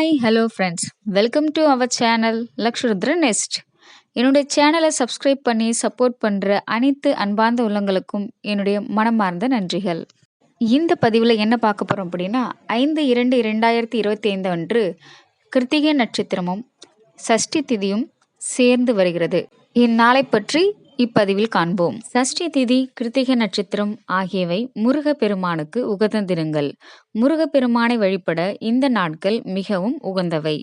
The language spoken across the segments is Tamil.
Hi hello friends, welcome to our channel Lakshrudra nest. என்னுடைய சேனலை சப்ஸ்கிரைப் பண்ணி சப்போர்ட் பண்ணுற அனைத்து அன்பார்ந்த உள்ளங்களுக்கும் என்னுடைய மனமார்ந்த நன்றிகள். இந்த பதிவில் என்ன பார்க்க போகிறோம் அப்படின்னா 5/2/2025 அன்று கிருத்திகை நட்சத்திரமும் சஷ்டி திதியும் சேர்ந்து வருகிறது. இந்நாளை பற்றி இப்பதிவில் காண்போம். சஷ்டி திதி, கிருத்திகை நட்சத்திரம் ஆகியவை முருகப்பெருமானுக்கு உகந்த தினங்கள். முருகப்பெருமானை வழிபட இந்த நாட்கள் மிகவும் உகந்தவை.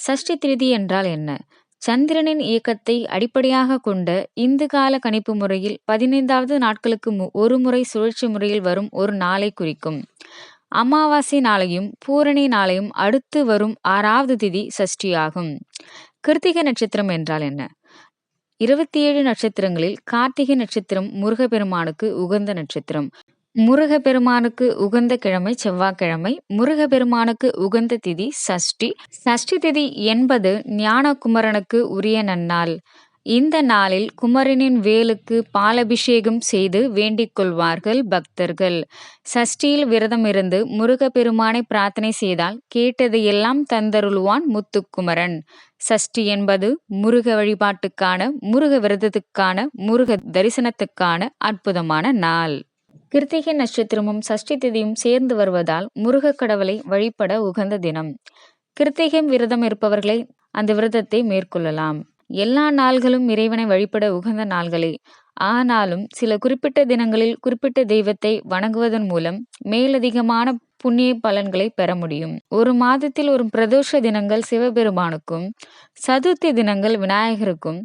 சஷ்டி திதி என்றால் என்ன? சந்திரனின் இயக்கத்தை அடிப்படையாக கொண்ட இந்து கால கணிப்பு முறையில் 15வது நாட்களுக்கு ஒரு முறை சுழற்சி முறையில் வரும் ஒரு நாளை குறிக்கும். அமாவாசை நாளையும் பூரணி நாளையும் அடுத்து வரும் 6வது திதி சஷ்டியாகும். கிருத்திகை நட்சத்திரம் என்றால் என்ன? 27 நட்சத்திரங்களில் கார்த்திகை நட்சத்திரம் முருகப்பெருமானுக்கு உகந்த நட்சத்திரம். முருகப்பெருமானுக்கு உகந்த கிழமை செவ்வாய்க்கிழமை. முருகப்பெருமானுக்கு உகந்த திதி சஷ்டி. சஷ்டி திதி என்பது ஞான குமரனுக்கு உரிய நன்னாள். இந்த நாளில் குமரனின் வேலுக்கு பாலபிஷேகம் செய்து வேண்டிக் கொள்வார்கள் பக்தர்கள். சஷ்டியில் விரதம் இருந்து முருகப்பெருமானை பிரார்த்தனை செய்தால் கேட்டதையெல்லாம் தந்தருள்வான் முத்துக்குமரன். சஷ்டி என்பது முருக வழிபாட்டுக்கான, முருக விரதத்துக்கான, முருக தரிசனத்துக்கான அற்புதமான நாள். கிருத்திகை நட்சத்திரமும் சஷ்டி திதியும் சேர்ந்து வருவதால் முருக கடவுளை வழிபட உகந்த தினம். கிருத்திகை விரதம் இருப்பவர்களை அந்த விரதத்தை மேற்கொள்ளலாம். எல்லா நாள்களும் இறைவனை வழிபட உகந்த நாள்களே. ஆனாலும் சில குறிப்பிட்ட தினங்களில் குறிப்பிட்ட தெய்வத்தை வணங்குவதன் மூலம் மேலதிகமான புண்ணிய பலன்களை பெற முடியும். ஒரு மாதத்தில் ஒரு பிரதோஷ தினங்கள் சிவபெருமானுக்கும், சதுர்த்தி தினங்கள் விநாயகருக்கும்,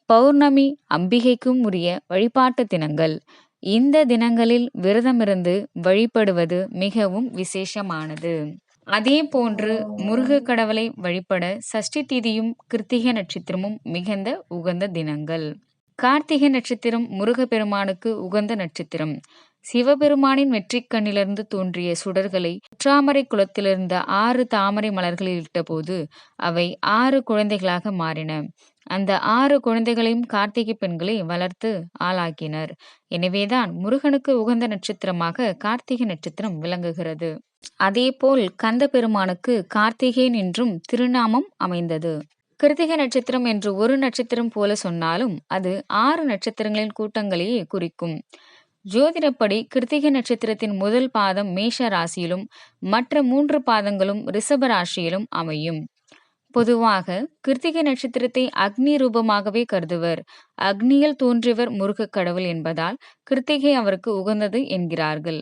பௌர்ணமி அம்பிகைக்கும் உரிய வழிபாட்டு தினங்கள். இந்த தினங்களில் விரதமிருந்து வழிபடுவது மிகவும் விசேஷமானது. அதே போன்று முருக கடவுளை வழிபட சஷ்டி திதியும் கிருத்திகை நட்சத்திரமும் மிகுந்த உகந்த தினங்கள். கார்த்திகை நட்சத்திரம் முருகப்பெருமானுக்கு உகந்த நட்சத்திரம். சிவபெருமானின் வெற்றிக்கண்ணிலிருந்து தோன்றிய சுடர்களை உற்றாமரை குளத்திலிருந்த 6 தாமரை மலர்களில் இட்டபோது அவை 6 குழந்தைகளாக மாறின. அந்த 6 குழந்தைகளையும் கார்த்திகை பெண்களை வளர்த்து ஆளாக்கினர். எனவேதான் முருகனுக்கு உகந்த நட்சத்திரமாக கார்த்திகை நட்சத்திரம் விளங்குகிறது. அதேபோல் கந்த பெருமானுக்கு கார்த்திகேயன் என்றும் திருநாமம் அமைந்தது. கிருத்திகை நட்சத்திரம் என்று ஒரு நட்சத்திரம் போல சொன்னாலும் அது 6 நட்சத்திரங்களின் கூட்டங்களையே குறிக்கும். ஜோதிடப்படி கிருத்திகை நட்சத்திரத்தின் முதல் பாதம் மேஷ ராசியிலும் மற்ற 3 பாதங்களும் ரிஷப ராசியிலும் அமையும். பொதுவாக கிருத்திகை நட்சத்திரத்தை அக்னி ரூபமாகவே கருதுவர். அக்னியில் தோன்றியவர் முருக கடவுள் என்பதால் கிருத்திகை அவருக்கு உகந்தது என்கிறார்கள்.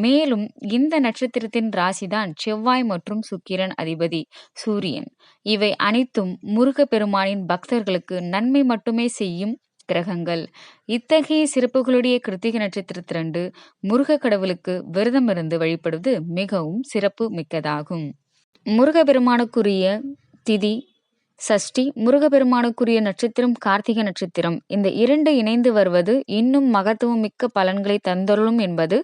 மேலும் இந்த நட்சத்திரத்தின் ராசிதான் செவ்வாய் மற்றும் சுக்கிரன் அதிபதி சூரியன். இவை அனைத்தும் முருக பெருமானின் பக்தர்களுக்கு நன்மை மட்டுமே செய்யும் கிரகங்கள். இத்தகைய சிறப்புகளுடைய கிருத்திகை நட்சத்திரத்திரண்டு முருக கடவுளுக்கு விரதமிருந்து வழிபடுவது மிகவும் சிறப்பு மிக்கதாகும். முருகப்பெருமானுக்குரிய திதி சஷ்டி, முருகப்பெருமானுக்குரிய நட்சத்திரம் கார்த்திகை நட்சத்திரம். இந்த 2 இணைந்து வருவது இன்னும் மகத்துவம் மிக்க பலன்களை தந்தருளும் என்பது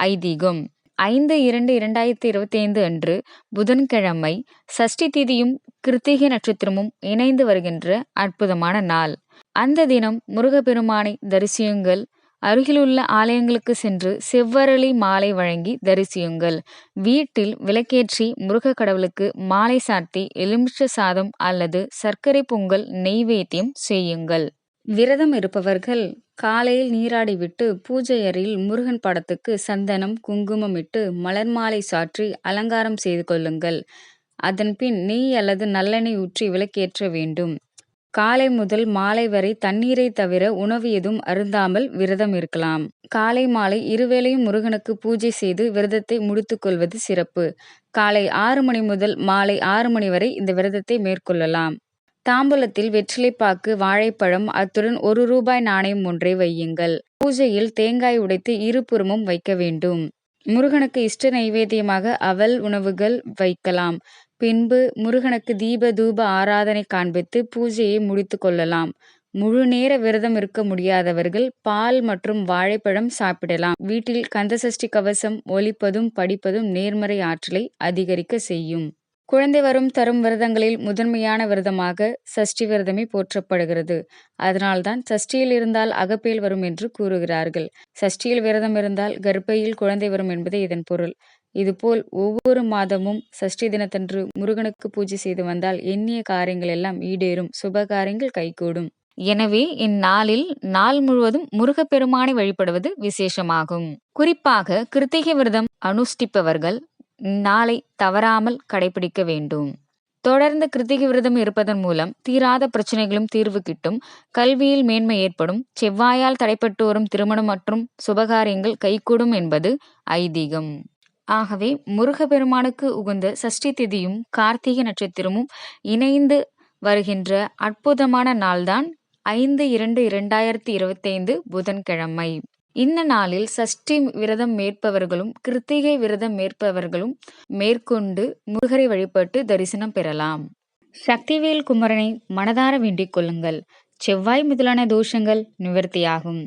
ஐதீகம். 5/2/2025 அன்று புதன்கிழமை சஷ்டி திதியும் கிருத்திகை நட்சத்திரமும் இணைந்து வருகின்ற அற்புதமான நாள். அந்த தினம் முருகப்பெருமானை தரிசியுங்கள். அருகிலுள்ள ஆலயங்களுக்கு சென்று செவ்வரளி மாலை வழங்கி தரிசியுங்கள். வீட்டில் விளக்கேற்றி முருக கடவுளுக்கு மாலை சார்த்தி எலுமிச்சை சாதம் அல்லது சர்க்கரை பொங்கல் நெய்வேத்தியம் செய்யுங்கள். விரதம் இருப்பவர்கள் காலையில் நீராடிவிட்டு பூஜை அறையில் முருகன் படத்துக்கு சந்தனம் குங்குமம் இட்டு மலர் மாலை சாற்றி அலங்காரம் செய்து கொள்ளுங்கள். அதன் பின் நெய் அல்லது நல்லெண்ணெய் ஊற்றி விளக்கேற்ற வேண்டும். காலை முதல் மாலை வரை தண்ணீரை தவிர உணவு எதுவும் அருந்தாமல் விரதம் இருக்கலாம். காலை மாலை இருவேளையும் முருகனுக்கு பூஜை செய்து விரதத்தை முடித்துக் கொள்வது சிறப்பு. காலை 6 மணி முதல் மாலை 6 மணி வரை இந்த விரதத்தை மேற்கொள்ளலாம். தாம்பூலத்தில் வெற்றிலைப்பாக்கு, வாழைப்பழம், அத்துடன் 1 ரூபாய் நாணயம் ஒன்றை வையுங்கள். பூஜையில் தேங்காய் உடைத்து இருபுறமும் வைக்க வேண்டும். முருகனுக்கு இஷ்ட நைவேத்தியமாக அவல் உணவுகள் வைக்கலாம். பின்பு முருகனுக்கு தீப தூப ஆராதனை காண்பித்து பூஜையை முடித்து கொள்ளலாம். முழு நேர விரதம் இருக்க முடியாதவர்கள் பால் மற்றும் வாழைப்பழம் சாப்பிடலாம். வீட்டில் கந்தசஷ்டி கவசம் ஒலிப்பதும் படிப்பதும் நேர்மறை ஆற்றலை அதிகரிக்க செய்யும். குழந்தை வரும் தரும் விரதங்களில் முதன்மையான விரதமாக சஷ்டி விரதமே போற்றப்படுகிறது. அதனால்தான் சஷ்டியில் இருந்தால் அகப்பேல் வரும் என்று கூறுகிறார்கள். சஷ்டியில் விரதம் இருந்தால் கர்ப்பையில் குழந்தை வரும் என்பதே இதன் பொருள். இதுபோல் ஒவ்வொரு மாதமும் சஷ்டி தினத்தன்று முருகனுக்கு பூஜை செய்து வந்தால் எண்ணிய காரியங்கள் எல்லாம் ஈடேறும், சுப காரியங்கள் கைகூடும். எனவே இந்நாளில் நாள் முழுவதும் முருகப்பெருமானை வழிபடுவது விசேஷமாகும். குறிப்பாக கிருத்திகை விரதம் அனுஷ்டிப்பவர்கள் இந்நாளை தவறாமல் கடைபிடிக்க வேண்டும். தொடர்ந்து கிருத்திகை விரதம் இருப்பதன் மூலம் தீராத பிரச்சனைகளும் தீர்வு கிட்டும், கல்வியில் மேன்மை ஏற்படும், செவ்வாயால் தடைப்பட்டு வரும் திருமணம் மற்றும் சுபகாரியங்கள் கைகூடும் என்பது ஐதீகம். ஆகவே முருகப்பெருமானுக்கு உகந்த சஷ்டி திதியும் கார்த்திகை நட்சத்திரமும் இணைந்து வருகின்ற அற்புதமான நாள்தான் 5/2/2025 புதன்கிழமை. இந்த நாளில் சஷ்டி விரதம் மேற்பவர்களும் கிருத்திகை விரதம் மேற்பவர்களும் மேற்கொண்டு முருகரை வழிபட்டு தரிசனம் பெறலாம். சக்திவேல் குமரனை மனதார வேண்டிக் கொள்ளுங்கள். செவ்வாய் முதலான தோஷங்கள் நிவர்த்தியாகும்.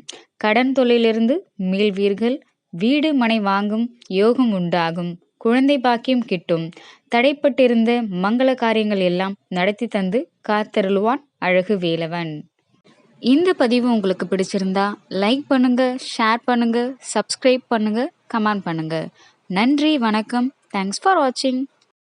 கடன் தொல்லையிலிருந்து மீள்வீர்கள். வீடு மனை வாங்கும் யோகம் உண்டாகும். குழந்தை பாக்கியம் கிட்டும். தடைப்பட்டிருந்த மங்கள காரியங்கள் எல்லாம் நடத்தி தந்து காத்தருளுவான் அழகு வேலவன். இந்த பதிவு உங்களுக்கு பிடிச்சிருந்தா லைக் பண்ணுங்க, ஷேர் பண்ணுங்க, சப்ஸ்கிரைப் பண்ணுங்க, கமெண்ட் பண்ணுங்க. நன்றி, வணக்கம். தேங்க்ஸ் ஃபார் வாட்சிங்.